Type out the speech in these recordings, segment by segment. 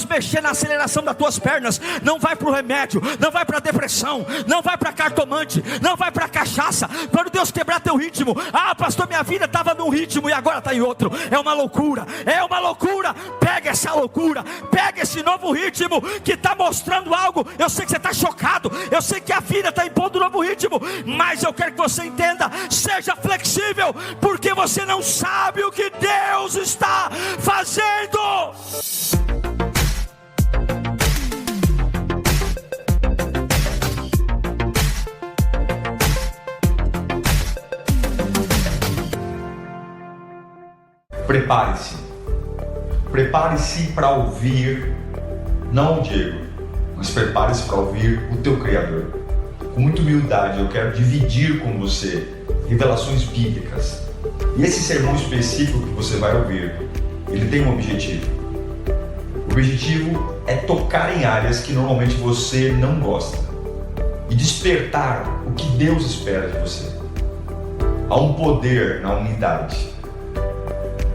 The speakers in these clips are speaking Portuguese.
Deus mexer na aceleração das tuas pernas, não vai para o remédio, não vai para a depressão, não vai para cartomante, não vai para cachaça. Quando Deus quebrar teu ritmo, pastor, minha vida estava num ritmo e agora está em outro. É uma loucura, é uma loucura. Pega essa loucura, pega esse novo ritmo que está mostrando algo. Eu sei que você está chocado, eu sei que a vida está impondo um novo ritmo, mas eu quero que você entenda, seja flexível, porque você não sabe o que Deus está fazendo. Prepare-se. Prepare-se para ouvir, não o Diego, mas prepare-se para ouvir o teu Criador. Com muita humildade eu quero dividir com você revelações bíblicas. E esse sermão específico que você vai ouvir, ele tem um objetivo. O objetivo é tocar em áreas que normalmente você não gosta e despertar o que Deus espera de você. Há um poder na unidade.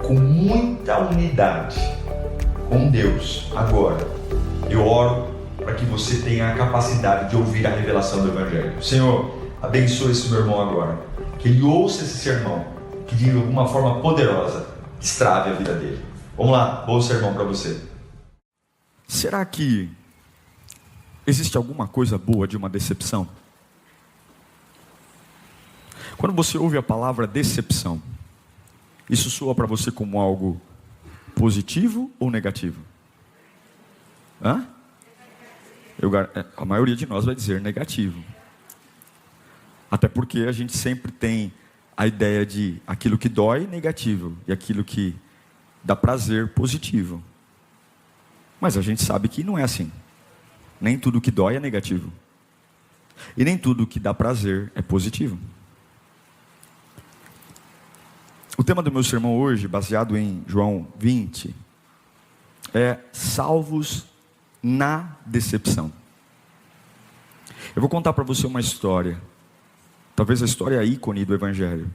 Com muita unidade com Deus. Agora, eu oro para que você tenha a capacidade de ouvir a revelação do Evangelho. Senhor, abençoe esse meu irmão agora. Que ele ouça esse sermão, que de alguma forma poderosa destrave a vida dele. Vamos lá, bom sermão para você. Será que existe alguma coisa boa de uma decepção? Quando você ouve a palavra decepção, isso soa para você como algo positivo ou negativo? A maioria de nós vai dizer negativo. Até porque a gente sempre tem a ideia de aquilo que dói, negativo, e aquilo que dá prazer, positivo. Mas a gente sabe que não é assim. Nem tudo que dói é negativo. E nem tudo que dá prazer é positivo. O tema do meu sermão hoje, baseado em João 20, é salvos na decepção. Eu vou contar para você uma história, talvez a história ícone do Evangelho,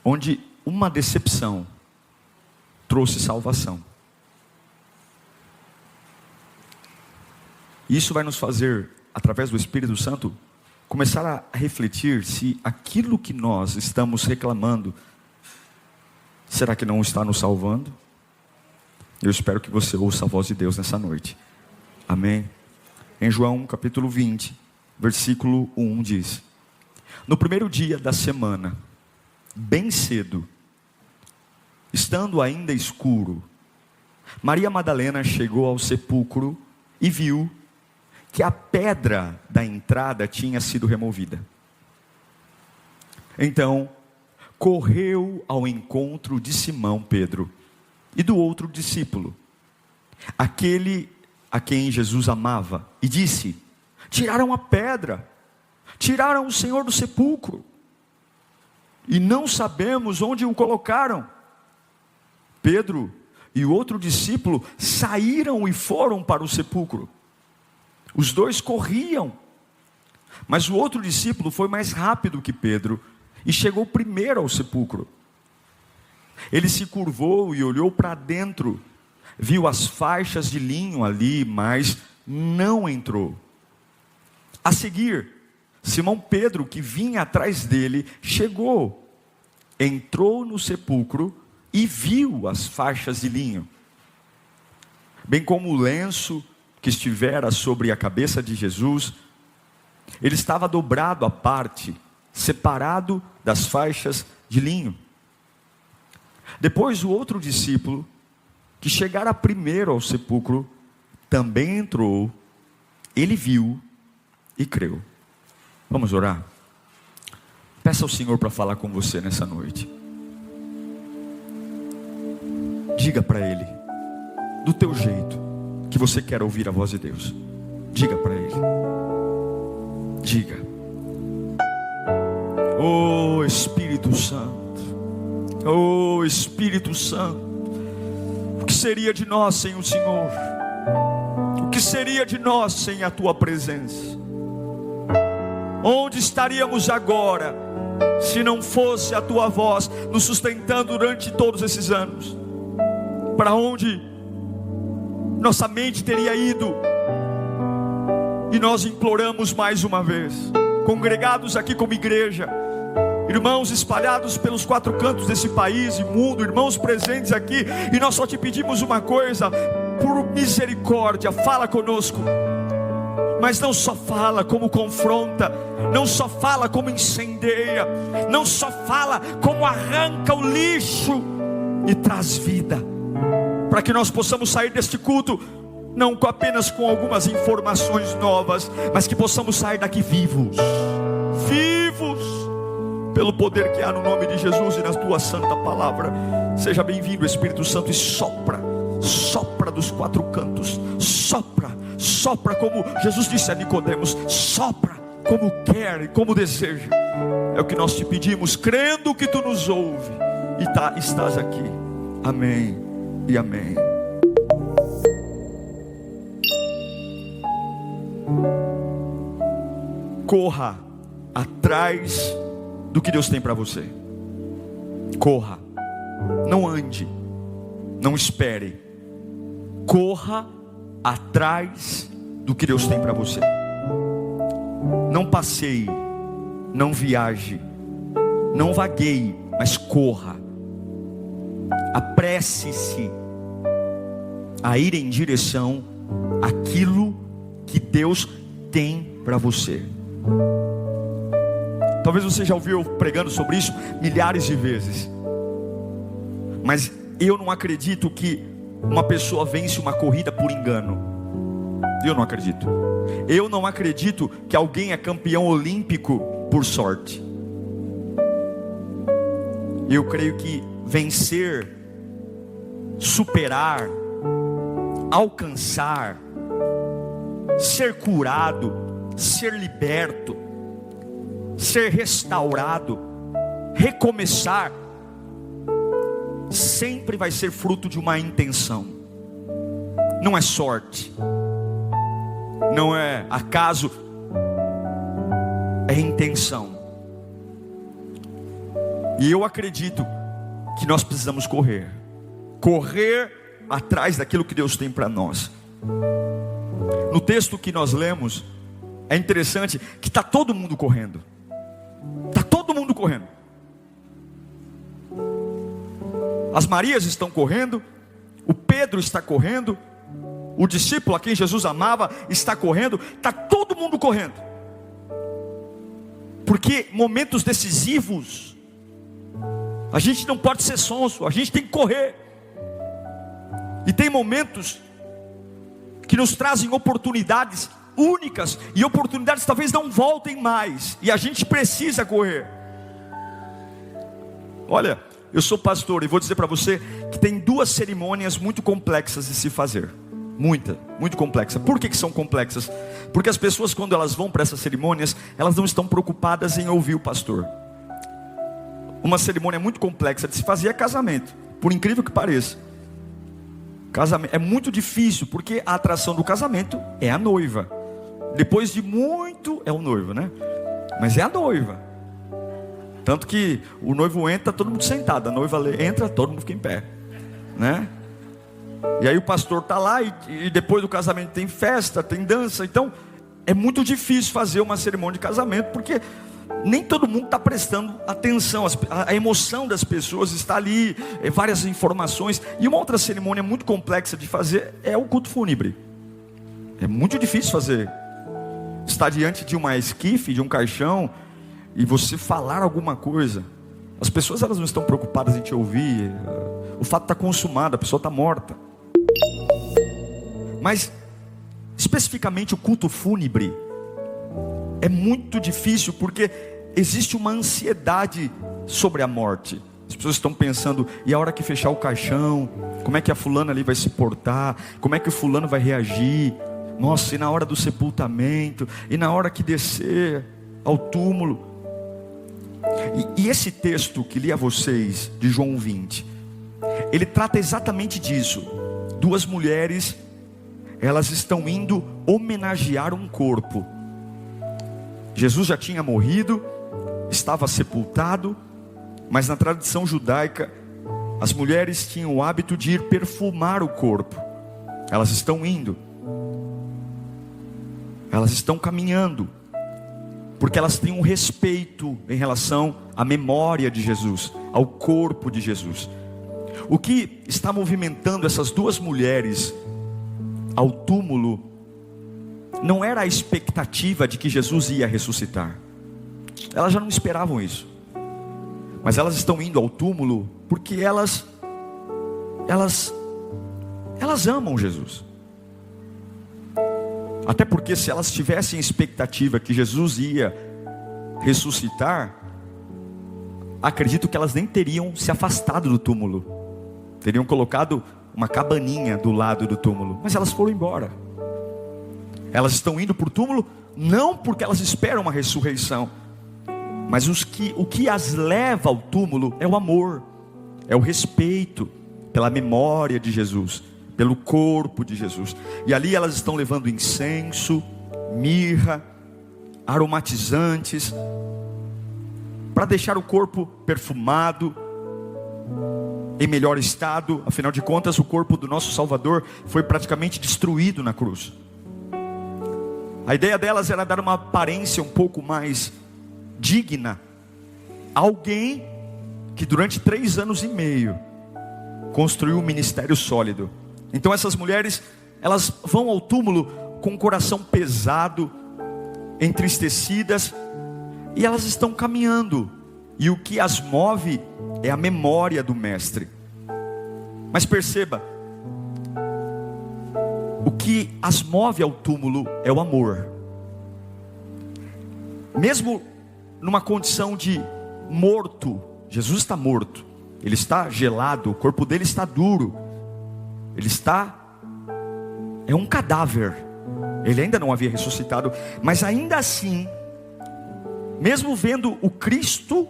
onde uma decepção trouxe salvação. Isso vai nos fazer, através do Espírito Santo, começar a refletir se aquilo que nós estamos reclamando, será que não está nos salvando? Eu espero que você ouça a voz de Deus nessa noite. Amém? Em João capítulo 20, versículo 1 diz: no primeiro dia da semana, bem cedo, estando ainda escuro, Maria Madalena chegou ao sepulcro e viu que a pedra da entrada tinha sido removida. Então, correu ao encontro de Simão Pedro e do outro discípulo, aquele a quem Jesus amava, e disse: tiraram a pedra, tiraram o Senhor do sepulcro, e não sabemos onde o colocaram. Pedro e o outro discípulo saíram e foram para o sepulcro. Os dois corriam, mas o outro discípulo foi mais rápido que Pedro e chegou primeiro ao sepulcro. Ele se curvou e olhou para dentro, viu as faixas de linho ali, mas não entrou. A seguir, Simão Pedro, que vinha atrás dele, chegou, entrou no sepulcro e viu as faixas de linho, bem como o lenço que estivera sobre a cabeça de Jesus. Ele estava dobrado à parte, separado das faixas de linho. Depois o outro discípulo, que chegara primeiro ao sepulcro, também entrou. Ele viu e creu. Vamos orar? Peça ao Senhor para falar com você nessa noite. Diga para Ele, do teu jeito, que você quer ouvir a voz de Deus. Diga para Ele. Diga: oh Espírito Santo, oh Espírito Santo, o que seria de nós sem o Senhor? O que seria de nós sem a Tua presença? Onde estaríamos agora, se não fosse a Tua voz nos sustentando durante todos esses anos? Para onde nossa mente teria ido. E nós imploramos mais uma vez, congregados aqui como igreja, irmãos espalhados pelos 4 cantos desse país e mundo, irmãos presentes aqui, e nós só te pedimos uma coisa: por misericórdia, fala conosco. Mas não só fala como confronta, não só fala como incendeia, não só fala como arranca o lixo e traz vida, para que nós possamos sair deste culto não apenas com algumas informações novas, mas que possamos sair daqui vivos, pelo poder que há no nome de Jesus e na tua santa palavra. Seja bem-vindo, Espírito Santo, e sopra dos 4 cantos, sopra como Jesus disse a Nicodemos, sopra como quer e como deseja. É o que nós te pedimos, crendo que tu nos ouve e estás aqui. Amém e amém. Corra atrás do que Deus tem para você. Corra, não ande, não espere. Corra atrás do que Deus tem para você. Não passeie, não viaje, não vagueie, mas corra. Apresse-se a ir em direção àquilo que Deus tem para você. Talvez você já ouviu eu pregando sobre isso milhares de vezes, mas eu não acredito que uma pessoa vence uma corrida por engano. Eu não acredito. Eu não acredito que alguém é campeão olímpico por sorte. Eu creio que vencer, superar, alcançar, ser curado, ser liberto, ser restaurado, recomeçar, sempre vai ser fruto de uma intenção. Não é sorte, não é acaso, é intenção. E eu acredito que nós precisamos correr atrás daquilo que Deus tem para nós. No texto que nós lemos, é interessante que está todo mundo correndo. Está todo mundo correndo. As Marias estão correndo, o Pedro está correndo, o discípulo a quem Jesus amava está correndo, está todo mundo correndo. Porque momentos decisivos, a gente não pode ser sonso, a gente tem que correr. E tem momentos que nos trazem oportunidades únicas, e oportunidades talvez não voltem mais, e a gente precisa correr. Olha, eu sou pastor e vou dizer para você que tem 2 cerimônias muito complexas de se fazer. Muito complexa. Por que são complexas? Porque as pessoas, quando elas vão para essas cerimônias, elas não estão preocupadas em ouvir o pastor. Uma cerimônia muito complexa de se fazer é casamento, por incrível que pareça. Casamento é muito difícil, porque a atração do casamento é a noiva. Depois de muito, é o noivo, né? Mas é a noiva. Tanto que o noivo entra, todo mundo sentado. A noiva entra, todo mundo fica em pé, né? E aí o pastor está lá, e depois do casamento tem festa, tem dança. Então é muito difícil fazer uma cerimônia de casamento, porque nem todo mundo está prestando atenção. A emoção das pessoas está ali, várias informações. E uma outra cerimônia muito complexa de fazer é o culto fúnebre. É muito difícil fazer. Estar diante de uma esquife, de um caixão, e você falar alguma coisa. As pessoas, elas não estão preocupadas em te ouvir. O fato está consumado, a pessoa está morta. Mas especificamente o culto fúnebre é muito difícil, porque existe uma ansiedade sobre a morte. As pessoas estão pensando: e a hora que fechar o caixão, como é que a fulana ali vai se portar? Como é que o fulano vai reagir? Nossa, e na hora do sepultamento? E na hora que descer ao túmulo? E esse texto que li a vocês, de João 20, ele trata exatamente disso. 2 mulheres, elas estão indo homenagear um corpo. Jesus já tinha morrido, estava sepultado, mas na tradição judaica, as mulheres tinham o hábito de ir perfumar o corpo. Elas estão indo. Elas estão caminhando. Porque elas têm um respeito em relação à memória de Jesus, ao corpo de Jesus. O que está movimentando essas duas mulheres ao túmulo não era a expectativa de que Jesus ia ressuscitar. Elas já não esperavam isso. Mas elas estão indo ao túmulo porque elas amam Jesus. Até porque se elas tivessem expectativa que Jesus ia ressuscitar, acredito que elas nem teriam se afastado do túmulo. Teriam colocado uma cabaninha do lado do túmulo. Mas elas foram embora. Elas estão indo para o túmulo não porque elas esperam uma ressurreição, mas o que as leva ao túmulo é o amor, é o respeito pela memória de Jesus, pelo corpo de Jesus. E ali elas estão levando incenso, mirra, aromatizantes, para deixar o corpo perfumado, em melhor estado. Afinal de contas, o corpo do nosso Salvador foi praticamente destruído na cruz. A ideia delas era dar uma aparência um pouco mais digna. Alguém que durante 3 anos e meio construiu um ministério sólido. Então essas mulheres, elas vão ao túmulo com o coração pesado, entristecidas, e elas estão caminhando, e o que as move é a memória do Mestre. Mas perceba, o que as move ao túmulo é o amor. Mesmo numa condição de morto, Jesus está morto, ele está gelado, o corpo dele está duro, é um cadáver, ele ainda não havia ressuscitado, mas ainda assim, mesmo vendo o Cristo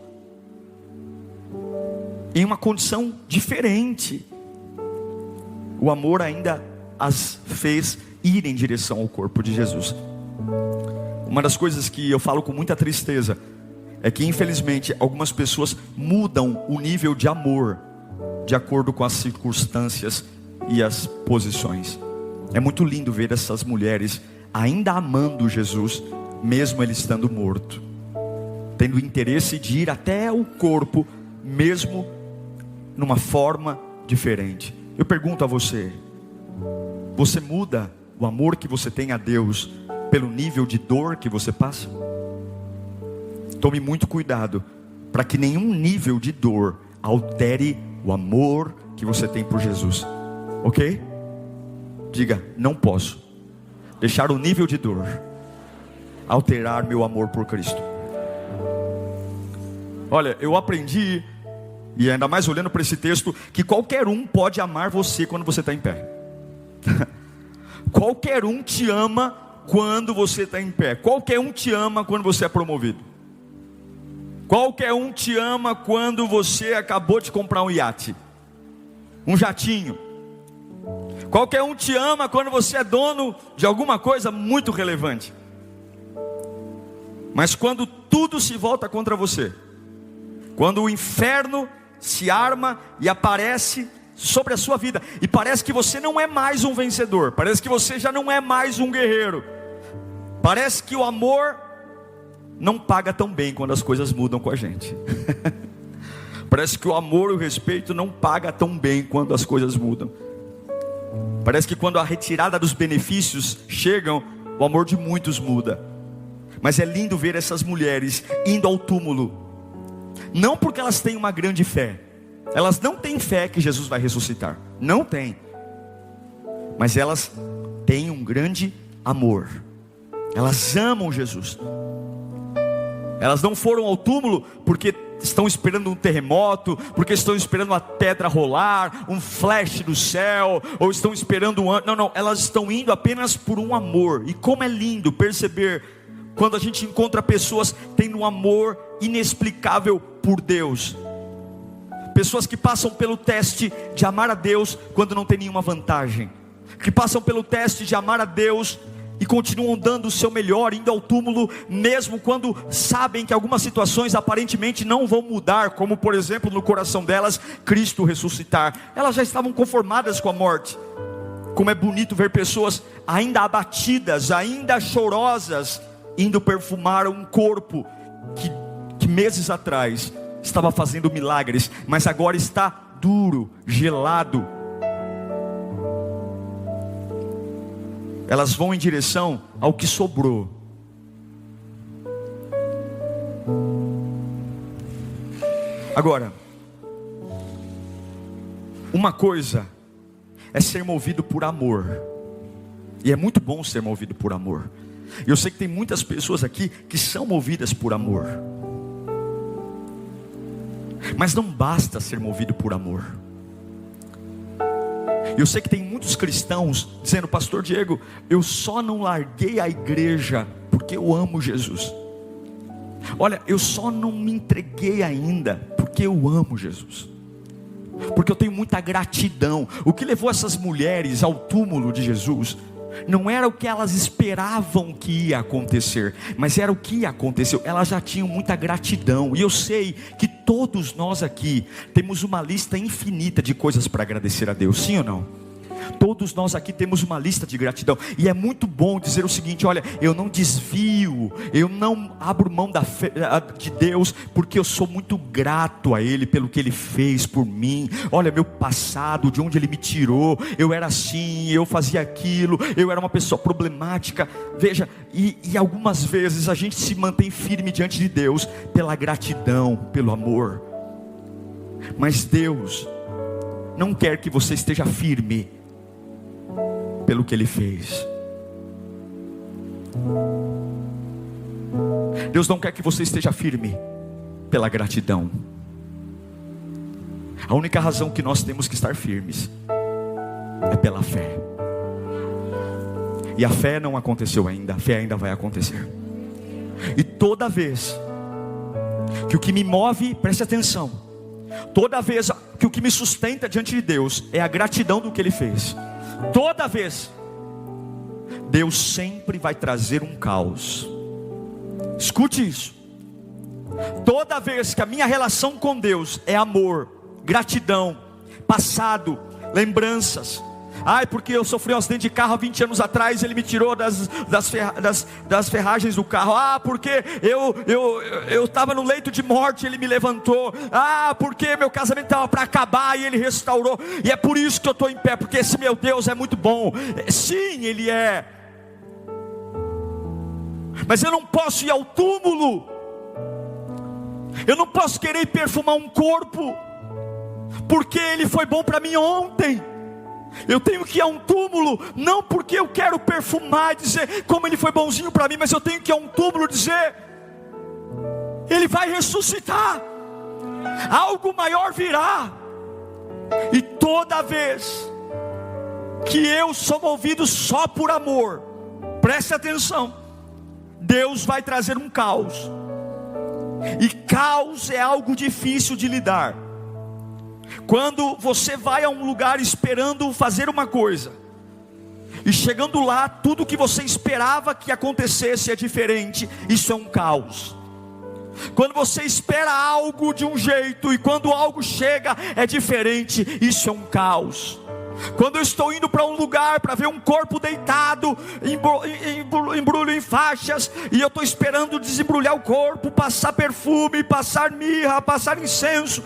em uma condição diferente, o amor ainda as fez ir em direção ao corpo de Jesus. Uma das coisas que eu falo com muita tristeza é que infelizmente algumas pessoas mudam o nível de amor de acordo com as circunstâncias e as posições. É muito lindo ver essas mulheres ainda amando Jesus, mesmo ele estando morto, tendo interesse de ir até o corpo, mesmo numa forma diferente. Eu pergunto a você: você muda o amor que você tem a Deus pelo nível de dor que você passa? Tome muito cuidado para que nenhum nível de dor altere o amor que você tem por Jesus. Ok? Diga: não posso deixar o nível de dor alterar meu amor por Cristo. Olha, eu aprendi, e ainda mais olhando para esse texto, que qualquer um pode amar você quando você está em pé. Qualquer um te ama quando você está em pé. Qualquer um te ama quando você é promovido. Qualquer um te ama quando você acabou de comprar um iate, um jatinho. Qualquer um te ama quando você é dono de alguma coisa muito relevante. Mas quando tudo se volta contra você, quando o inferno se arma e aparece sobre a sua vida, e parece que você não é mais um vencedor, parece que você já não é mais um guerreiro, parece que o amor não paga tão bem quando as coisas mudam com a gente. Parece que o amor e o respeito não paga tão bem quando as coisas mudam. Parece que quando a retirada dos benefícios chegam, o amor de muitos muda. Mas é lindo ver essas mulheres indo ao túmulo, não porque elas têm uma grande fé, elas não têm fé que Jesus vai ressuscitar, não tem, mas elas têm um grande amor, elas amam Jesus. Elas não foram ao túmulo porque estão esperando um terremoto, porque estão esperando uma pedra rolar, um flash do céu, ou estão esperando um anjo. Não, elas estão indo apenas por um amor. E como é lindo perceber quando a gente encontra pessoas tendo um amor inexplicável por Deus. Pessoas que passam pelo teste de amar a Deus quando não tem nenhuma vantagem, que passam pelo teste de amar a Deus e continuam dando o seu melhor, indo ao túmulo, mesmo quando sabem que algumas situações aparentemente não vão mudar, como por exemplo no coração delas, Cristo ressuscitar. Elas já estavam conformadas com a morte, Como é bonito ver pessoas ainda abatidas, ainda chorosas, indo perfumar um corpo que meses atrás estava fazendo milagres, mas agora está duro, gelado. Elas vão em direção ao que sobrou. Agora, uma coisa é ser movido por amor, e é muito bom ser movido por amor. Eu sei que tem muitas pessoas aqui que são movidas por amor, mas não basta ser movido por amor. Eu sei que tem muitos cristãos dizendo: pastor Diego, eu só não larguei a igreja porque eu amo Jesus. Olha, eu só não me entreguei ainda porque eu amo Jesus, porque eu tenho muita gratidão. O que levou essas mulheres ao túmulo de Jesus não era o que elas esperavam que ia acontecer, mas era o que aconteceu. Elas já tinham muita gratidão. E eu sei que todos nós aqui temos uma lista infinita de coisas para agradecer a Deus, sim ou não? Todos nós aqui temos uma lista de gratidão. E é muito bom dizer o seguinte: olha, eu não desvio, eu não abro mão da fé de Deus, porque eu sou muito grato a Ele pelo que Ele fez por mim. Olha meu passado, de onde Ele me tirou. Eu era assim, eu fazia aquilo, eu era uma pessoa problemática. Veja, e algumas vezes a gente se mantém firme diante de Deus pela gratidão, pelo amor. Mas Deus não quer que você esteja firme pelo que Ele fez. Deus não quer que você esteja firme pela gratidão. A única razão que nós temos que estar firmes é pela fé. E a fé não aconteceu ainda, a fé ainda vai acontecer. E toda vez que o que me move, preste atenção, toda vez que o que me sustenta diante de Deus é a gratidão do que Ele fez, toda vez, Deus sempre vai trazer um caos. Escute isso. Toda vez que a minha relação com Deus é amor, gratidão, passado, lembranças. Ai, porque eu sofri um acidente de carro há 20 anos atrás, Ele me tirou das ferragens do carro. Ah, porque eu estava no leito de morte, Ele me levantou. Ah, porque meu casamento estava para acabar e Ele restaurou. E é por isso que eu estou em pé, porque esse meu Deus é muito bom. Sim, Ele é. Mas eu não posso ir ao túmulo, eu não posso querer perfumar um corpo, porque Ele foi bom para mim ontem. Eu tenho que ir a um túmulo, não porque eu quero perfumar e dizer como Ele foi bonzinho para mim, mas eu tenho que ir a um túmulo dizer: Ele vai ressuscitar, algo maior virá. E toda vez que eu sou movido só por amor, preste atenção, Deus vai trazer um caos. E caos é algo difícil de lidar. Quando você vai a um lugar esperando fazer uma coisa, e chegando lá, tudo que você esperava que acontecesse é diferente, isso é um caos. Quando você espera algo de um jeito, e quando algo chega é diferente, isso é um caos. Quando eu estou indo para um lugar para ver um corpo deitado, embrulho em faixas, e eu estou esperando desembrulhar o corpo, passar perfume, passar mirra, passar incenso,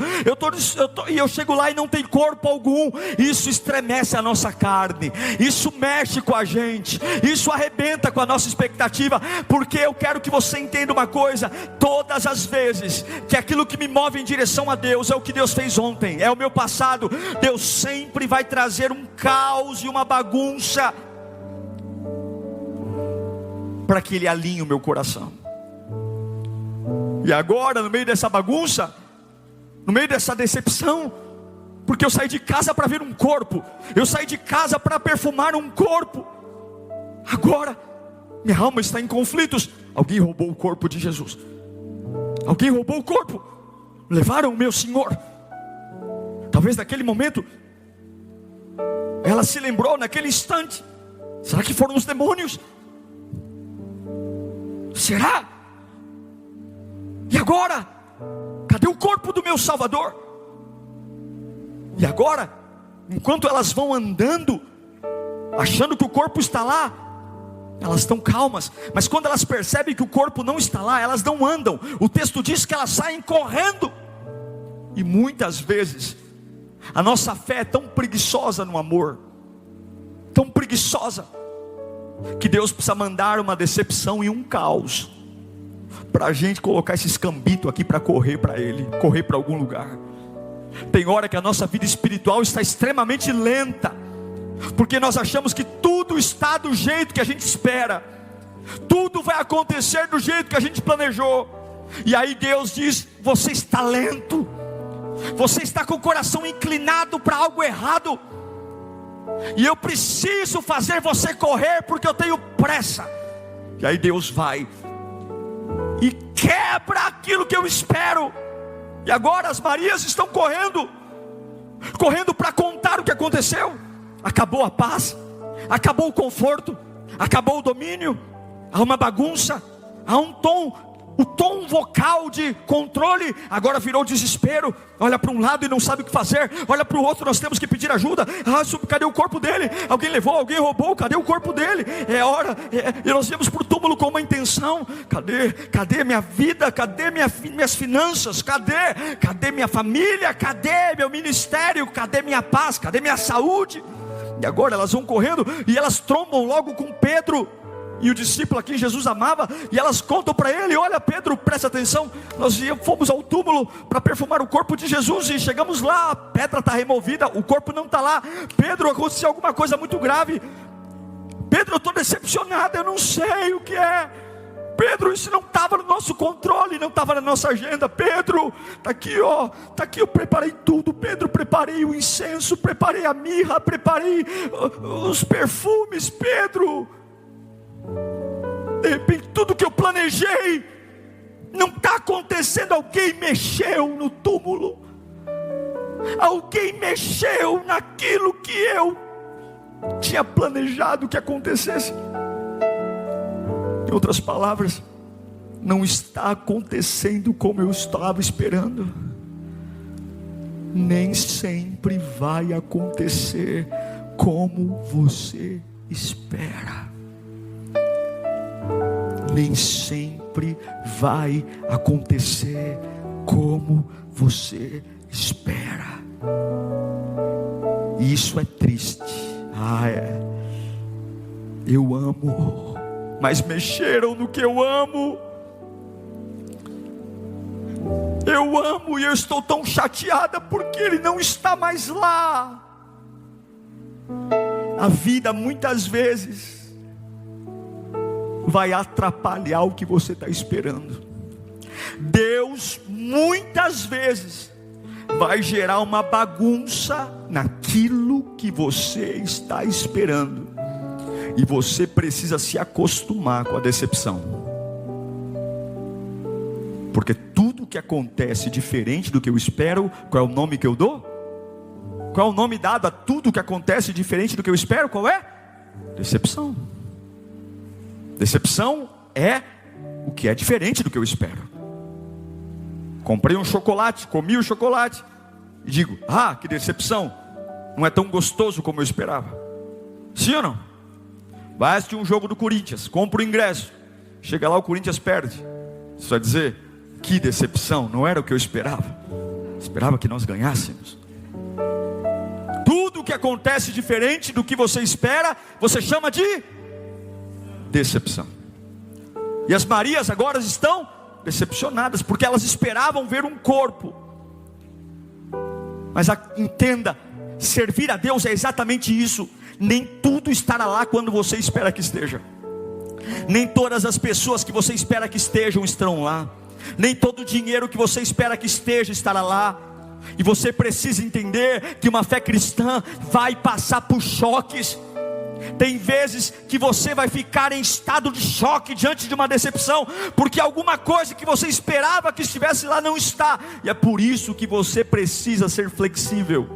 e eu chego lá e não tem corpo algum. Isso estremece a nossa carne, isso mexe com a gente, isso arrebenta com a nossa expectativa, porque eu quero que você entenda uma coisa: todas as vezes que aquilo que me move em direção a Deus é o que Deus fez ontem, é o meu passado, Deus sempre vai trazer um caos e uma bagunça para que Ele alinhe o meu coração. E agora, no meio dessa bagunça, no meio dessa decepção, porque eu saí de casa para ver um corpo, eu saí de casa para perfumar um corpo, agora minha alma está em conflitos. Alguém roubou o corpo de Jesus, alguém roubou o corpo, levaram o meu Senhor. Talvez naquele momento ela se lembrou, naquele instante: será que foram os demônios? Será? E agora? Cadê o corpo do meu Salvador? E agora, enquanto elas vão andando, achando que o corpo está lá, elas estão calmas. Mas quando elas percebem que o corpo não está lá, elas não andam. O texto diz que elas saem correndo. E muitas vezes a nossa fé é tão preguiçosa no amor, tão preguiçosa, que Deus precisa mandar uma decepção e um caos para a gente colocar esse escambito aqui para correr para Ele, correr para algum lugar. Tem hora que a nossa vida espiritual está extremamente lenta, porque nós achamos que tudo está do jeito que a gente espera, tudo vai acontecer do jeito que a gente planejou. E aí Deus diz: você está lento, você está com o coração inclinado para algo errado, e eu preciso fazer você correr, porque eu tenho pressa. E aí Deus vai e quebra aquilo que eu espero. E agora as Marias estão correndo para contar o que aconteceu. Acabou a paz, acabou o conforto, acabou o domínio. Há uma bagunça, há um tom, o tom vocal de controle agora virou desespero. Olha para um lado e não sabe o que fazer, olha para o outro, nós temos que pedir ajuda. Cadê o corpo dele? Alguém levou, alguém roubou, cadê o corpo dele? É hora, e nós viemos para o túmulo com uma intenção. Cadê minha vida? Cadê minhas finanças? Cadê minha família? Cadê meu ministério? Cadê minha paz? Cadê minha saúde? E agora elas vão correndo e elas trombam logo com Pedro e o discípulo a quem Jesus amava, e elas contam para ele: olha Pedro, presta atenção, nós fomos ao túmulo para perfumar o corpo de Jesus, e chegamos lá, a pedra está removida, o corpo não está lá. Pedro, aconteceu alguma coisa muito grave. Pedro, eu estou decepcionado, eu não sei o que é. Pedro, isso não estava no nosso controle, não estava na nossa agenda. Pedro, está aqui, ó, está aqui, eu preparei tudo. Pedro, preparei o incenso, preparei a mirra, preparei os perfumes. Pedro, de repente tudo que eu planejei não está acontecendo. Alguém mexeu no túmulo, alguém mexeu naquilo que eu tinha planejado que acontecesse. Em outras palavras, não está acontecendo como eu estava esperando. Nem sempre vai acontecer como você espera. Nem sempre vai acontecer como você espera. E isso é triste. Eu amo, mas mexeram no que eu amo. Eu amo e eu estou tão chateada porque ele não está mais lá. A vida muitas vezes vai atrapalhar o que você está esperando. Deus muitas vezes vai gerar uma bagunça naquilo que você está esperando. E você precisa se acostumar com a decepção. Porque tudo que acontece diferente do que eu espero, qual é o nome que eu dou? Qual é o nome dado a tudo que acontece diferente do que eu espero? Qual é? Decepção. Decepção é o que é diferente do que eu espero. Comprei um chocolate, comi o chocolate e digo: que decepção, não é tão gostoso como eu esperava. Sim ou não? Vai assistir um jogo do Corinthians, compra o ingresso, chega lá, o Corinthians perde. Você vai dizer: que decepção, não era o que eu esperava. Esperava que nós ganhássemos. Tudo que acontece diferente do que você espera, você chama de decepção. E as Marias agora estão decepcionadas, porque elas esperavam ver um corpo. Mas entenda, servir a Deus é exatamente isso. Nem tudo estará lá quando você espera que esteja. Nem todas as pessoas que você espera que estejam estarão lá. Nem todo o dinheiro que você espera que esteja estará lá. E você precisa entender que uma fé cristã vai passar por choques. Tem vezes que você vai ficar em estado de choque diante de uma decepção, porque alguma coisa que você esperava que estivesse lá não está. E é por isso que você precisa ser flexível.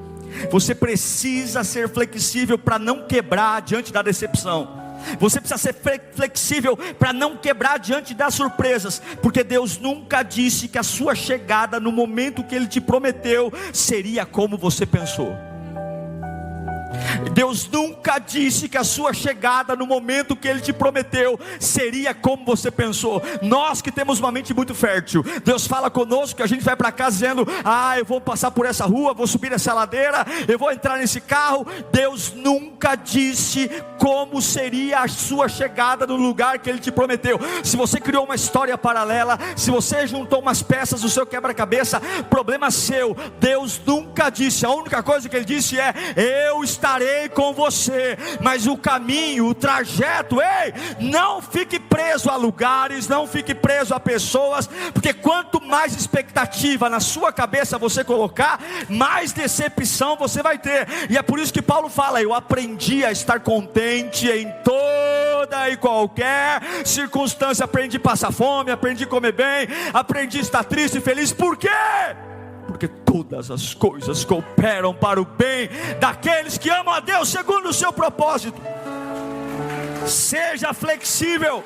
Você precisa ser flexível para não quebrar diante da decepção. Você precisa ser flexível para não quebrar diante das surpresas, porque Deus nunca disse que a sua chegada no momento que Ele te prometeu seria como você pensou. Deus nunca disse que a sua chegada no momento que Ele te prometeu seria como você pensou. Nós que temos uma mente muito fértil, Deus fala conosco que a gente vai para casa dizendo: eu vou passar por essa rua, vou subir essa ladeira, eu vou entrar nesse carro. Deus nunca disse como seria a sua chegada no lugar que Ele te prometeu. Se você criou uma história paralela, se você juntou umas peças do seu quebra-cabeça, problema seu. Deus nunca disse. A única coisa que Ele disse é: eu estarei com você. Mas o caminho, o trajeto, não fique preso a lugares, não fique preso a pessoas, porque quanto mais expectativa na sua cabeça você colocar, mais decepção você vai ter. E é por isso que Paulo fala: eu aprendi a estar contente em toda e qualquer circunstância. Aprendi a passar fome, aprendi a comer bem, aprendi a estar triste e feliz. Por quê? Porque todas as coisas cooperam para o bem daqueles que amam a Deus segundo o seu propósito. Seja flexível.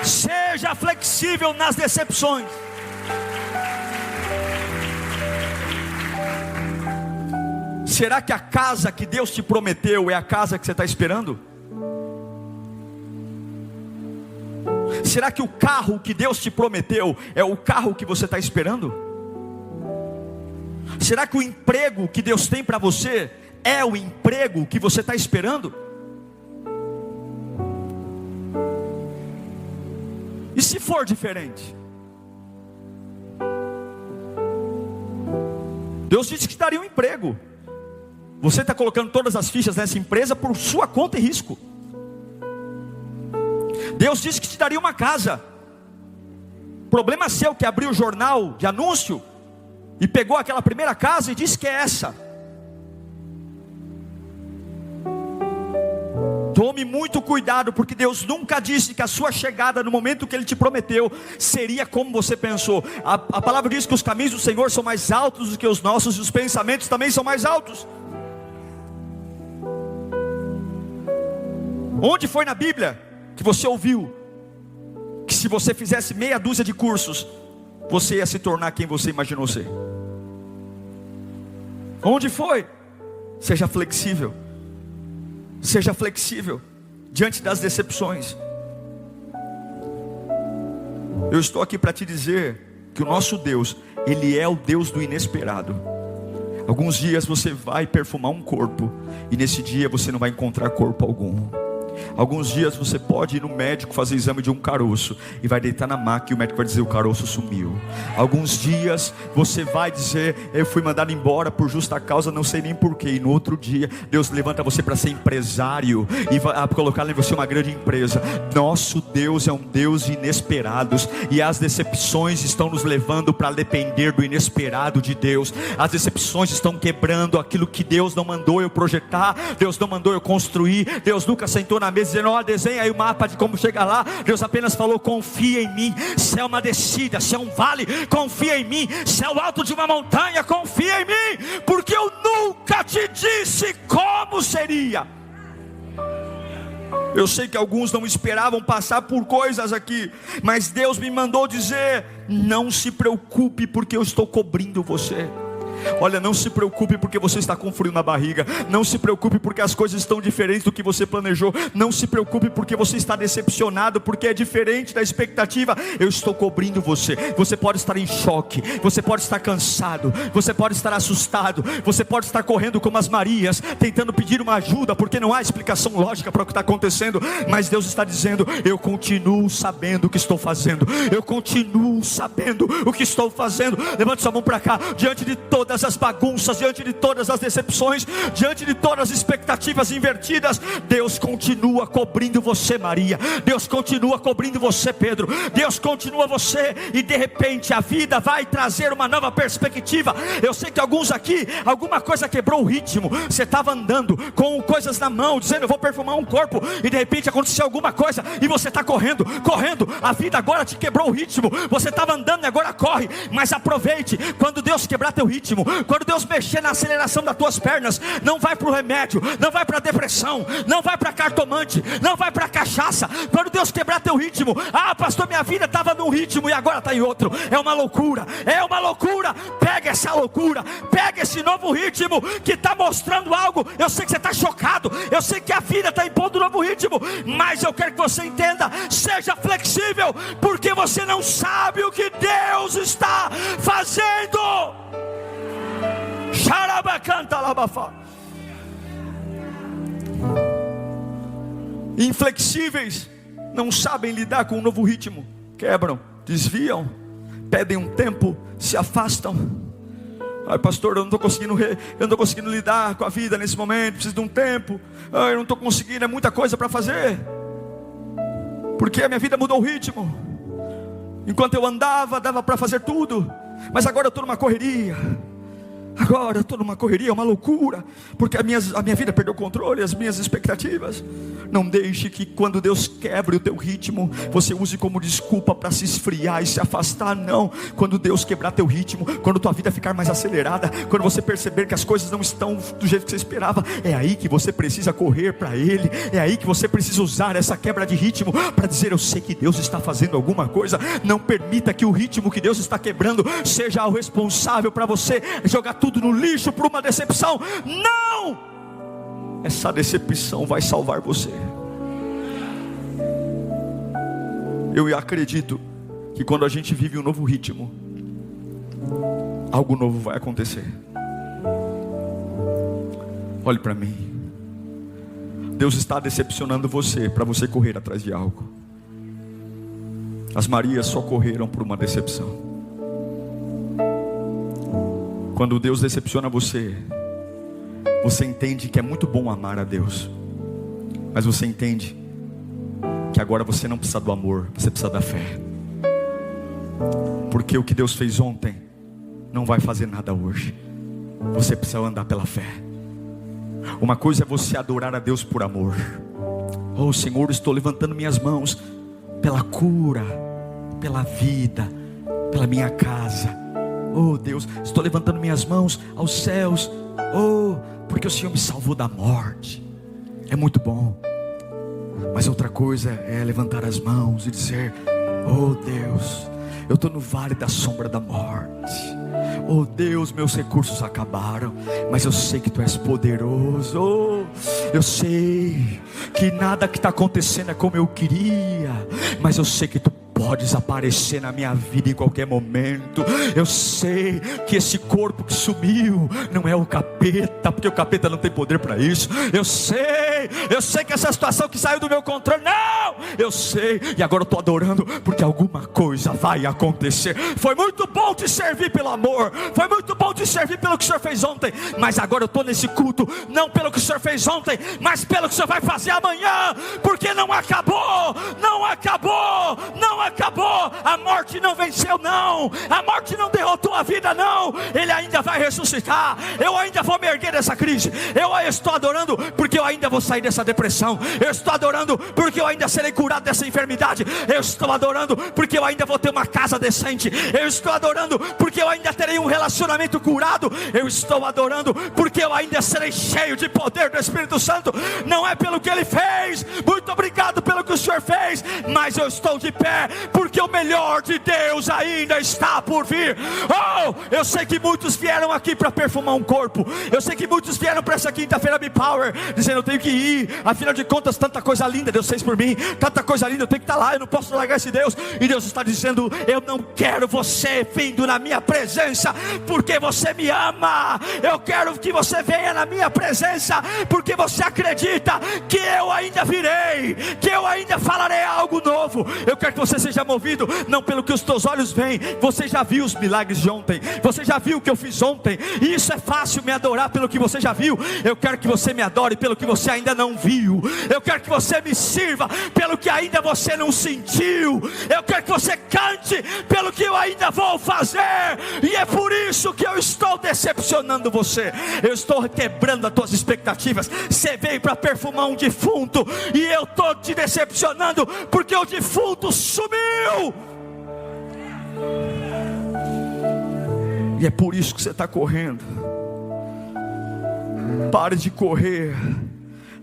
Seja flexível nas decepções. Será que a casa que Deus te prometeu é a casa que você está esperando? Será que o carro que Deus te prometeu é o carro que você está esperando? Será que o emprego que Deus tem para você é o emprego que você está esperando? E se for diferente? Deus disse que te daria um emprego. Você está colocando todas as fichas nessa empresa por sua conta e risco. Deus disse que te daria uma casa. Problema seu que abriu o jornal de anúncio e pegou aquela primeira casa e disse que é essa. Tome muito cuidado, porque Deus nunca disse que a sua chegada no momento que Ele te prometeu seria como você pensou. A palavra diz que os caminhos do Senhor são mais altos do que os nossos, e os pensamentos também são mais altos. Onde foi na Bíblia que você ouviu que se você fizesse meia dúzia de cursos, você ia se tornar quem você imaginou ser? Onde foi? Seja flexível. Seja flexível diante das decepções. Eu estou aqui para te dizer que o nosso Deus, Ele é o Deus do inesperado. Alguns dias você vai perfumar um corpo, e nesse dia você não vai encontrar corpo algum. Alguns dias você pode ir no médico fazer exame de um caroço, e vai deitar na maca e o médico vai dizer: o caroço sumiu. Alguns dias você vai dizer: eu fui mandado embora por justa causa, não sei nem porquê. E no outro dia Deus levanta você para ser empresário e vai colocar em você uma grande empresa. Nosso Deus é um Deus de inesperados, e as decepções estão nos levando para depender do inesperado de Deus. As decepções estão quebrando aquilo que Deus não mandou eu projetar, Deus não mandou eu construir. Deus nunca sentou na mesa dizendo: desenha aí o mapa de como chegar lá. Deus apenas falou: confia em mim. Se é uma descida, se é um vale, confia em mim. Se é o alto de uma montanha, confia em mim, porque eu nunca te disse como seria. Eu sei que alguns não esperavam passar por coisas aqui, mas Deus me mandou dizer: não se preocupe, porque eu estou cobrindo você. Olha, não se preocupe porque você está com frio na barriga. Não se preocupe porque as coisas estão diferentes do que você planejou. Não se preocupe porque você está decepcionado, porque é diferente da expectativa. Eu estou cobrindo você. Você pode estar em choque, você pode estar cansado, você pode estar assustado, você pode estar correndo como as Marias, tentando pedir uma ajuda, porque não há explicação lógica para o que está acontecendo. Mas Deus está dizendo: eu continuo sabendo o que estou fazendo. Eu continuo sabendo o que estou fazendo. Levante sua mão para cá. Diante de todas as bagunças, diante de todas as decepções, diante de todas as expectativas invertidas, Deus continua cobrindo você, Maria. Deus continua cobrindo você, Pedro. Deus continua você, e de repente a vida vai trazer uma nova perspectiva. Eu sei que alguns aqui, alguma coisa quebrou o ritmo. Você estava andando com coisas na mão, dizendo: eu vou perfumar um corpo, e de repente aconteceu alguma coisa e você está correndo. A vida agora te quebrou o ritmo. Você estava andando e agora corre. Mas aproveite, quando Deus quebrar teu ritmo, quando Deus mexer na aceleração das tuas pernas, não vai para o remédio, não vai para a depressão, não vai para cartomante, não vai para cachaça. Quando Deus quebrar teu ritmo, pastor, minha vida estava num ritmo e agora está em outro. É uma loucura, é uma loucura. Pega essa loucura, pega esse novo ritmo que está mostrando algo. Eu sei que você está chocado, eu sei que a vida está impondo um novo ritmo, mas eu quero que você entenda, seja flexível, porque você não sabe o que Deus está fazendo. Xarabacanta labafá. Inflexíveis, não sabem lidar com um novo ritmo, quebram, desviam, pedem um tempo, se afastam. Pastor, eu não estou conseguindo lidar com a vida nesse momento, preciso de um tempo. Eu não estou conseguindo, é muita coisa para fazer, porque a minha vida mudou o ritmo. Enquanto eu andava, dava para fazer tudo, mas agora eu estou numa correria. Agora eu estou numa correria, uma loucura, porque a minha vida perdeu o controle, as minhas expectativas. Não deixe que quando Deus quebre o teu ritmo, você use como desculpa para se esfriar e se afastar. Não, quando Deus quebrar teu ritmo, quando tua vida ficar mais acelerada, quando você perceber que as coisas não estão do jeito que você esperava, é aí que você precisa correr para Ele. É aí que você precisa usar essa quebra de ritmo para dizer: eu sei que Deus está fazendo alguma coisa. Não permita que o ritmo que Deus está quebrando seja o responsável para você jogar tudo no lixo por uma decepção. Não! Essa decepção vai salvar você. Eu acredito que quando a gente vive um novo ritmo, algo novo vai acontecer. Olhe para mim. Deus está decepcionando você para você correr atrás de algo. As Marias só correram por uma decepção. Quando Deus decepciona você, você entende que é muito bom amar a Deus, mas você entende que agora você não precisa do amor, você precisa da fé. Porque o que Deus fez ontem não vai fazer nada hoje. Você precisa andar pela fé. Uma coisa é você adorar a Deus por amor. Oh Senhor, estou levantando minhas mãos pela cura, pela vida, pela minha casa. Oh Deus, estou levantando minhas mãos aos céus. Oh, porque o Senhor me salvou da morte. É muito bom. Mas outra coisa é levantar as mãos e dizer: oh Deus, eu estou no vale da sombra da morte. Oh Deus, meus recursos acabaram, mas eu sei que Tu és poderoso. Oh, eu sei que nada que está acontecendo é como eu queria, mas eu sei que Tu podes aparecer na minha vida em qualquer momento. Eu sei que esse corpo que sumiu não é o capeta, porque o capeta não tem poder para isso. Eu sei que essa situação que saiu do meu controle, não, eu sei, e agora eu estou adorando, porque alguma coisa vai acontecer. Foi muito bom te servir pelo amor, foi muito bom te servir pelo que o Senhor fez ontem, mas agora eu estou nesse culto, não pelo que o Senhor fez ontem, mas pelo que o Senhor vai fazer amanhã, porque não acabou, não acabou, não acabou. A morte não venceu, não, a morte não derrotou a vida, não. Ele ainda vai ressuscitar. Eu ainda vou me erguer dessa crise. Eu estou adorando porque eu ainda vou sair dessa depressão. Eu estou adorando porque eu ainda serei curado dessa enfermidade. Eu estou adorando porque eu ainda vou ter uma casa decente. Eu estou adorando porque eu ainda terei um relacionamento curado. Eu estou adorando porque eu ainda serei cheio de poder do Espírito Santo. Não é pelo que Ele fez, muito obrigado pelo que o Senhor fez, mas eu estou de pé porque o melhor de Deus ainda está por vir. Oh, eu sei que muitos vieram aqui para perfumar um corpo. Eu sei que muitos vieram para essa quinta-feira Be Power, dizendo: eu tenho que ir, afinal de contas tanta coisa linda Deus fez por mim, tanta coisa linda, eu tenho que estar lá, eu não posso largar esse Deus. E Deus está dizendo: eu não quero você vindo na minha presença porque você me ama. Eu quero que você venha na minha presença porque você acredita que eu ainda virei, que eu ainda falarei algo novo. Eu quero que você seja movido não pelo que os teus olhos veem. Você já viu os milagres de ontem, você já viu o que eu fiz ontem, e isso é fácil, me adorar pelo que você já viu. Eu quero que você me adore pelo que você ainda não viu. Eu quero que você me sirva pelo que ainda você não sentiu. Eu quero que você cante pelo que eu ainda vou fazer. E é por isso que eu estou decepcionando você. Eu estou quebrando as tuas expectativas. Você veio para perfumar um defunto, e eu estou te decepcionando porque o defunto sumiu. E é por isso que você está correndo. Pare de correr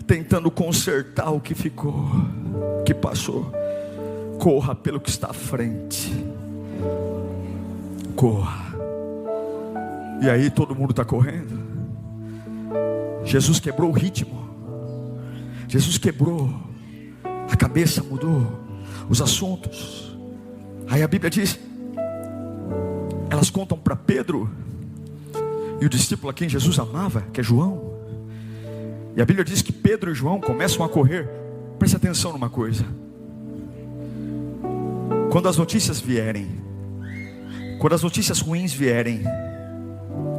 tentando consertar o que ficou, que passou. Corra pelo que está à frente. Corra. E aí todo mundo está correndo. Jesus quebrou o ritmo. Jesus quebrou. A cabeça mudou. Os assuntos. Aí a Bíblia diz, elas contam para Pedro e o discípulo a quem Jesus amava, que é João. E a Bíblia diz que Pedro e João começam a correr. Preste atenção numa coisa. Quando as notícias vierem, quando as notícias ruins vierem,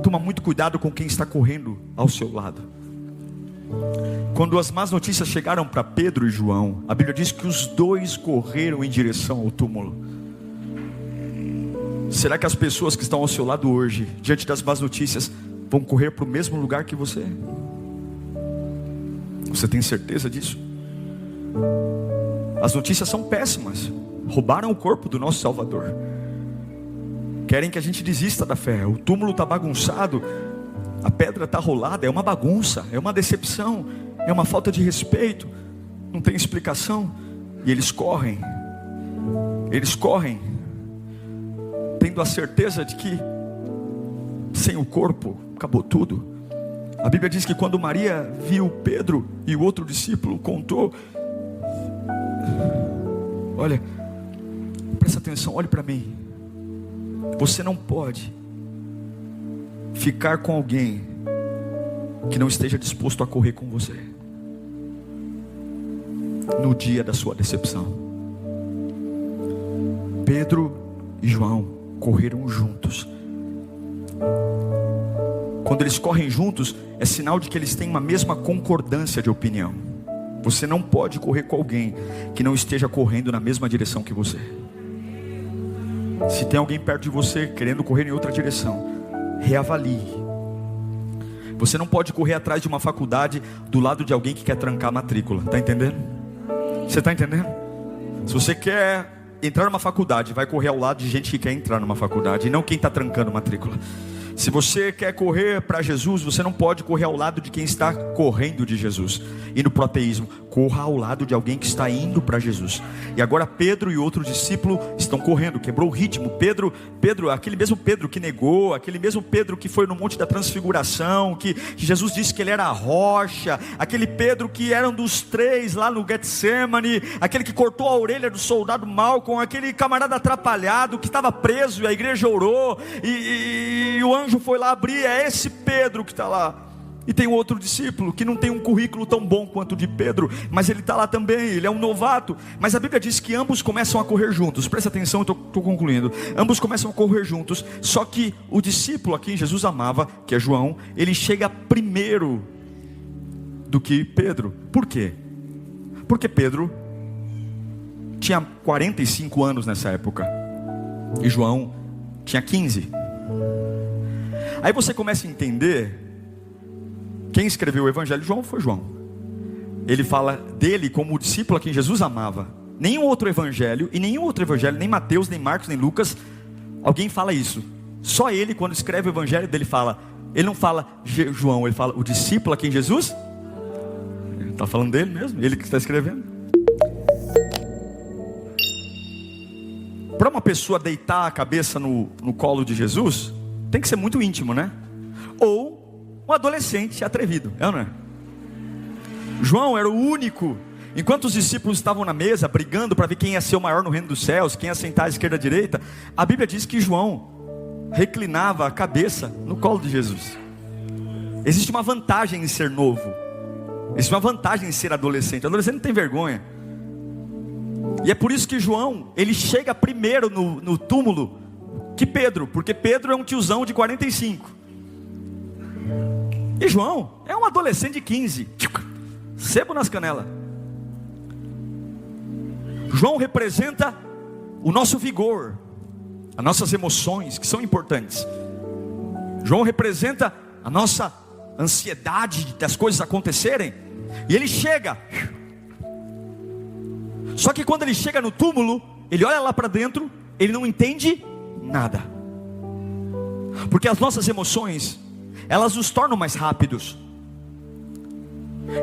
toma muito cuidado com quem está correndo ao seu lado. Quando as más notícias chegaram para Pedro e João, a Bíblia diz que os dois correram em direção ao túmulo. Será que as pessoas que estão ao seu lado hoje, diante das más notícias, vão correr para o mesmo lugar que você? Você tem certeza disso? As notícias são péssimas. Roubaram o corpo do nosso Salvador. Querem que a gente desista da fé. O túmulo está bagunçado. A pedra está rolada. É uma bagunça. É uma decepção. É uma falta de respeito. Não tem explicação. E eles correm. Eles correm, tendo a certeza de que sem o corpo acabou tudo. A Bíblia diz que quando Maria viu Pedro e o outro discípulo contou, olha, presta atenção, olhe para mim. Você não pode ficar com alguém que não esteja disposto a correr com você no dia da sua decepção. Pedro e João correram juntos. Quando eles correm juntos, é sinal de que eles têm uma mesma concordância de opinião. Você não pode correr com alguém que não esteja correndo na mesma direção que você. Se tem alguém perto de você querendo correr em outra direção, reavalie. Você não pode correr atrás de uma faculdade do lado de alguém que quer trancar a matrícula. Está entendendo? Você está entendendo? Se você quer entrar numa faculdade, vai correr ao lado de gente que quer entrar numa faculdade, e não quem está trancando matrícula. Se você quer correr para Jesus, você não pode correr ao lado de quem está correndo de Jesus. E no proteísmo, corra ao lado de alguém que está indo para Jesus. E agora Pedro e outro discípulo estão correndo, quebrou o ritmo. Pedro, aquele mesmo Pedro que negou, aquele mesmo Pedro que foi no Monte da Transfiguração, que Jesus disse que ele era a rocha, aquele Pedro que era um dos três lá no Getsemane, aquele que cortou a orelha do soldado Malcolm, aquele camarada atrapalhado que estava preso e a igreja orou, e o anjo foi lá abrir. É esse Pedro que está lá. E tem um outro discípulo que não tem um currículo tão bom quanto o de Pedro, mas ele está lá também, ele é um novato. Mas a Bíblia diz que ambos começam a correr juntos. Presta atenção, eu estou concluindo. Ambos começam a correr juntos. Só que o discípulo a quem Jesus amava, que é João, ele chega primeiro do que Pedro. Por quê? Porque Pedro tinha 45 anos nessa época e João tinha 15. Aí você começa a entender. Quem escreveu o Evangelho de João foi João. Ele fala dele como o discípulo a quem Jesus amava. Nenhum outro evangelho, nem Mateus, nem Marcos, nem Lucas, alguém fala isso. Só ele, quando escreve o evangelho dele, fala. Ele não fala João, ele fala o discípulo a quem Jesus. Ele está falando dele mesmo, ele que está escrevendo. Para uma pessoa deitar a cabeça no colo de Jesus, tem que ser muito íntimo, né? Ou um adolescente atrevido, é ou não é? João era o único. Enquanto os discípulos estavam na mesa brigando para ver quem ia ser o maior no reino dos céus, quem ia sentar à esquerda, à direita, a Bíblia diz que João reclinava a cabeça no colo de Jesus. Existe uma vantagem em ser novo. Existe uma vantagem em ser adolescente. Adolescente não tem vergonha. E é por isso que João, ele chega primeiro no túmulo que Pedro, porque Pedro é um tiozão de 45. E João é um adolescente de 15. Sebo nas canelas. João representa o nosso vigor, as nossas emoções, que são importantes. João representa a nossa ansiedade das coisas acontecerem. E ele chega. Só que quando ele chega no túmulo, ele olha lá para dentro, ele não entende nada. Porque as nossas emoções, elas nos tornam mais rápidos,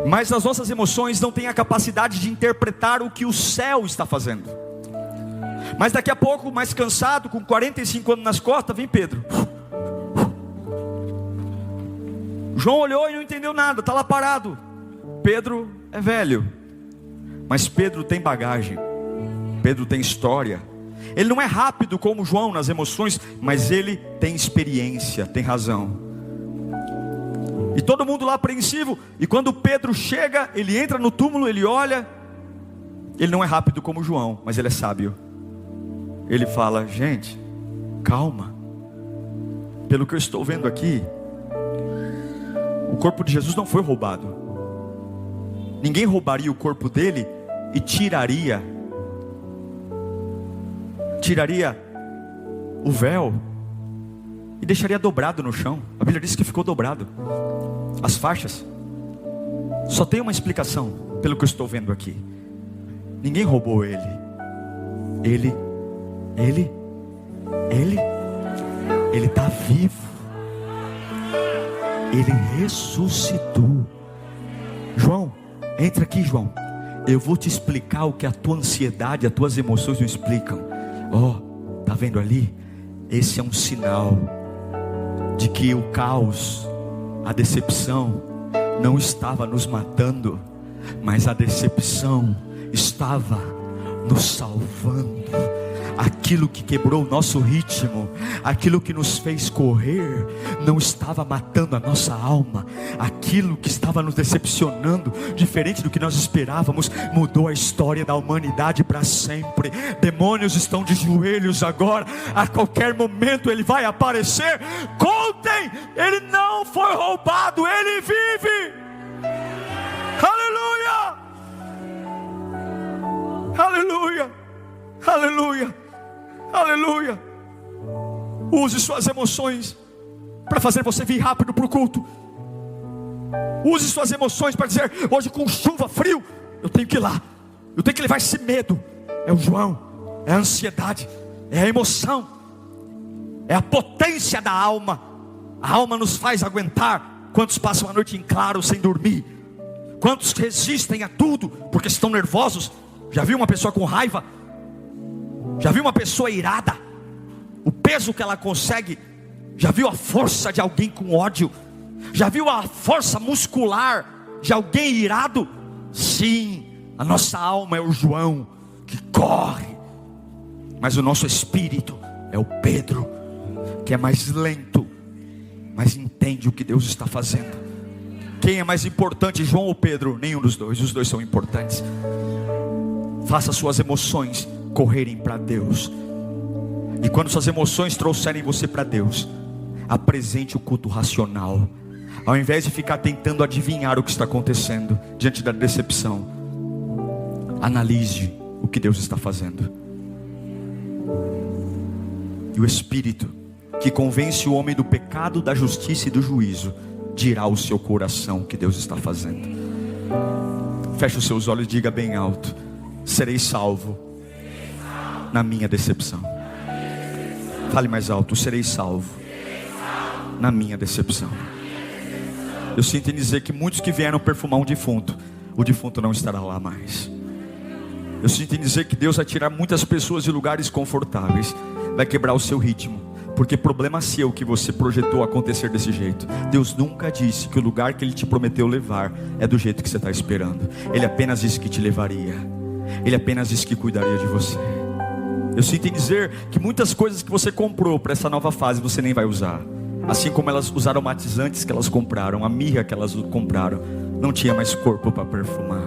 mas as nossas emoções não têm a capacidade de interpretar o que o céu está fazendo. Mas daqui a pouco, mais cansado, com 45 anos nas costas, vem Pedro. João olhou e não entendeu nada, está lá parado. Pedro é velho, mas Pedro tem bagagem, Pedro tem história. Ele não é rápido como João nas emoções, mas ele tem experiência, tem razão. E todo mundo lá apreensivo. E quando Pedro chega, ele entra no túmulo, ele olha. Ele não é rápido como João, mas ele é sábio. Ele fala: gente, calma. Pelo que eu estou vendo aqui, o corpo de Jesus não foi roubado. Ninguém roubaria o corpo dele e tiraria o véu e deixaria dobrado no chão. A Bíblia diz que ficou dobrado as faixas. Só tem uma explicação, pelo que eu estou vendo aqui. Ninguém roubou ele. Ele está vivo. Ele ressuscitou. João, entra aqui, João. Eu vou te explicar o que a tua ansiedade, as tuas emoções não explicam. Tá vendo ali? Esse é um sinal de que o caos, a decepção não estava nos matando, mas a decepção estava nos salvando. Aquilo que quebrou o nosso ritmo, aquilo que nos fez correr, não estava matando a nossa alma. Aquilo que estava nos decepcionando, diferente do que nós esperávamos, mudou a história da humanidade para sempre. Demônios estão de joelhos agora. A qualquer momento ele vai aparecer. Contem, ele não foi roubado, ele vive. Aleluia, aleluia, aleluia. Aleluia. Use suas emoções para fazer você vir rápido para o culto. Use suas emoções para dizer: hoje com chuva, frio, eu tenho que ir lá. Eu tenho que levar esse medo. É o João, é a ansiedade, é a emoção, é a potência da alma. A alma nos faz aguentar. Quantos passam a noite em claro sem dormir? Quantos resistem a tudo porque estão nervosos? Já viu uma pessoa com raiva? Já viu uma pessoa irada? O peso que ela consegue. Já viu a força de alguém com ódio? Já viu a força muscular de alguém irado? Sim, a nossa alma é o João que corre, mas o nosso espírito é o Pedro, que é mais lento, mas entende o que Deus está fazendo. Quem é mais importante, João ou Pedro? Nenhum dos dois, os dois são importantes. Faça suas emoções correrem para Deus. E quando suas emoções trouxerem você para Deus, apresente o culto racional. Ao invés de ficar tentando adivinhar o que está acontecendo diante da decepção, analise o que Deus está fazendo. E o Espírito que convence o homem do pecado, da justiça e do juízo dirá ao seu coração o que Deus está fazendo. Feche os seus olhos e diga bem alto: serei salvo na minha decepção. Fale mais alto: serei salvo na minha decepção. Eu sinto em dizer que muitos que vieram perfumar um defunto, o defunto não estará lá mais. Eu sinto em dizer que Deus vai tirar muitas pessoas de lugares confortáveis, vai quebrar o seu ritmo, porque problema seu que você projetou acontecer desse jeito. Deus nunca disse que o lugar que Ele te prometeu levar é do jeito que você está esperando. Ele apenas disse que te levaria. Ele apenas disse que cuidaria de você. Eu sinto em dizer que muitas coisas que você comprou para essa nova fase você nem vai usar. Assim como elas, os aromatizantes que elas compraram, a mirra que elas compraram, não tinha mais corpo para perfumar.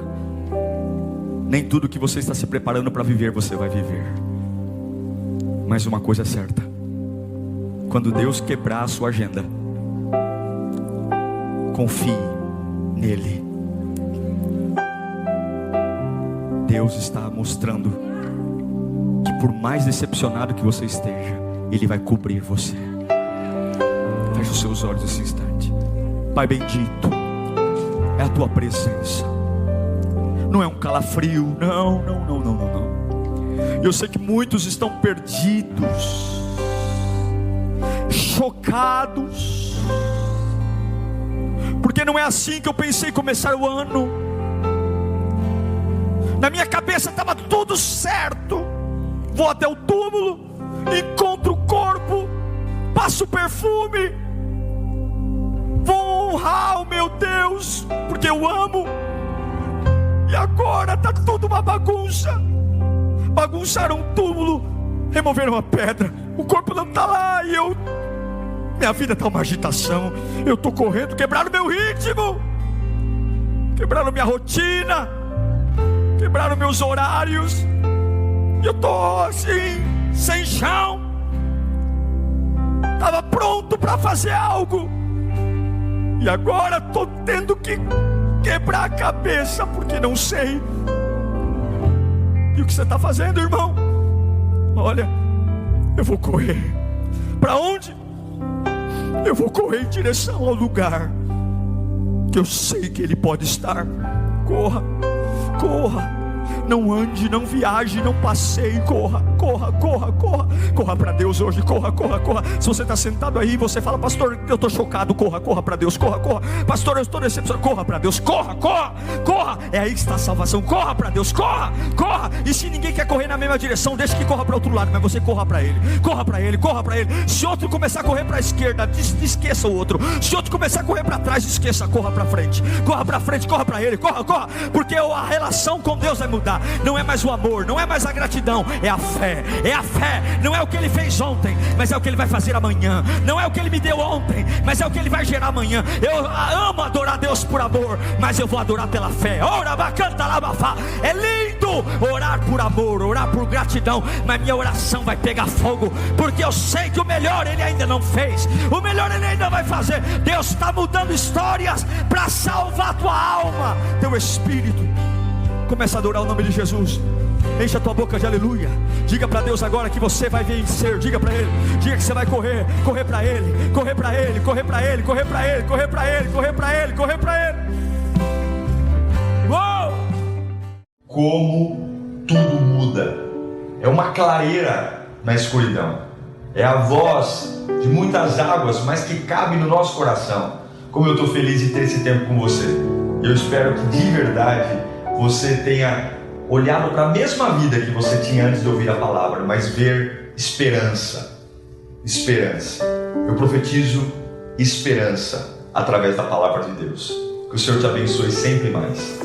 Nem tudo que você está se preparando para viver você vai viver. Mas uma coisa é certa: quando Deus quebrar a sua agenda, confie nele. Deus está mostrando que por mais decepcionado que você esteja, Ele vai cobrir você. Feche os seus olhos nesse instante. Pai bendito, é a Tua presença. Não é um calafrio, não. Eu sei que muitos estão perdidos, chocados, porque não é assim que eu pensei começar o ano. Na minha cabeça estava tudo certo. Vou até o túmulo, encontro o corpo, passo perfume, vou honrar o meu Deus, porque eu amo. E agora está tudo uma bagunça. Bagunçaram o túmulo, removeram a pedra, o corpo não está lá, e minha vida está uma agitação. Eu estou correndo, quebraram meu ritmo, quebraram minha rotina, quebraram meus horários, e eu estou assim, sem chão. Estava pronto para fazer algo, e agora estou tendo que quebrar a cabeça, porque não sei. E o que você está fazendo, irmão? Olha, eu vou correr. Para onde? Eu vou correr em direção ao lugar que eu sei que Ele pode estar. Corra, corra. Não ande, não viaje, não passeie. Corra, corra, corra, corra. Corra para Deus hoje, corra, corra, corra. Se você está sentado aí e você fala: pastor, eu estou chocado. Corra, corra para Deus, corra, corra. Pastor, eu estou decepcionado. Corra para Deus, corra, corra, corra. É aí que está a salvação. Corra para Deus, corra, corra. E se ninguém quer correr na mesma direção, deixa que corra para outro lado, mas você corra para Ele. Corra para Ele, corra para Ele. Se outro começar a correr para a esquerda, esqueça o outro. Se outro começar a correr para trás, esqueça, corra para frente. Corra para frente, corra para Ele, corra, corra. Porque a relação com Deus vai mudar. Não é mais o amor, não é mais a gratidão, é a fé. É a fé, não é o que Ele fez ontem, mas é o que Ele vai fazer amanhã. Não é o que Ele me deu ontem, mas é o que Ele vai gerar amanhã. Eu amo adorar Deus por amor, mas eu vou adorar pela fé. É lindo orar por amor, orar por gratidão, mas minha oração vai pegar fogo, porque eu sei que o melhor Ele ainda não fez, o melhor Ele ainda vai fazer. Deus está mudando histórias para salvar a tua alma, teu espírito. Começa a adorar o nome de Jesus. Enche a tua boca de aleluia. Diga para Deus agora que você vai vencer. Diga para Ele, diga que você vai correr. Correr para Ele, correr para Ele, correr para Ele, correr para Ele, correr para Ele, correr para Ele, correr para Ele. Uou! Como tudo muda. É uma clareira na escuridão. É a voz de muitas águas, mas que cabe no nosso coração. Como eu estou feliz de ter esse tempo com você. Eu espero que de verdade você tenha olhado para a mesma vida que você tinha antes de ouvir a palavra, mas ver esperança. Esperança. Eu profetizo esperança através da palavra de Deus. Que o Senhor te abençoe sempre mais.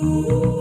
Ooh.